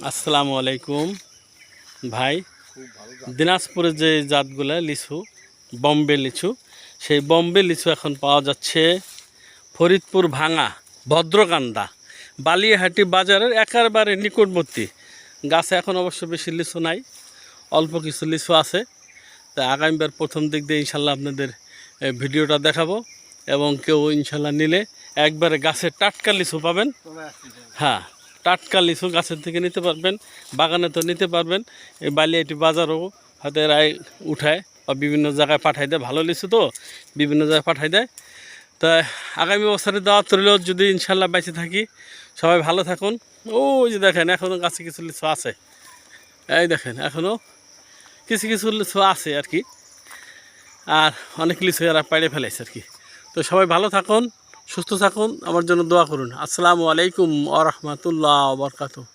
আসসালামু আলাইকুম ভাই। দিনাজপুরে যে জাতগুলা লিচু বম্বে লিচু, সেই বম্বে লিচু এখন পাওয়া যাচ্ছে ফরিদপুর ভাঙা ভদ্রকান্দা বালিয়াহাটি বাজারের একেবারে নিকটবর্তী গাছে। এখন অবশ্য বেশি লিচু নাই, অল্প কিছু লিচু আছে। তা আগামীবার প্রথম দিক দিয়ে ইনশাল্লাহ আপনাদের ভিডিওটা দেখাবো, এবং কেউ ইনশাল্লাহ নিলে একবারে গাছের টাটকা লিচু পাবেন। হ্যাঁ, টাটকা লিচু গাছের থেকে নিতে পারবেন, বাগানে তো নিতে পারবেন। এই বালিয়াটি বাজারও হয়তো এরাই উঠায় বা বিভিন্ন জায়গায় পাঠাই দেয়, ভালো লিচু তো বিভিন্ন জায়গায় পাঠাই দেয়। তা আগামী বছরে দাওয়াত রইল, যদি ইনশাল্লাহ বেঁচে থাকি। সবাই ভালো থাকুন। ওই যে দেখেন এখনও গাছে কিছু লিচু আছে, এই দেখেন এখনও কিছু কিছু লিচু আছে আর কি, আর অনেক লিচু এরা পাড়ে ফেলাইছে আর কি। তো সবাই ভালো থাকুন, সুস্থ থাকুন, আমার জন্য দোয়া করুন। আসসালামু আলাইকুম ওয়া রাহমাতুল্লাহি ওয়া বারাকাতুহু।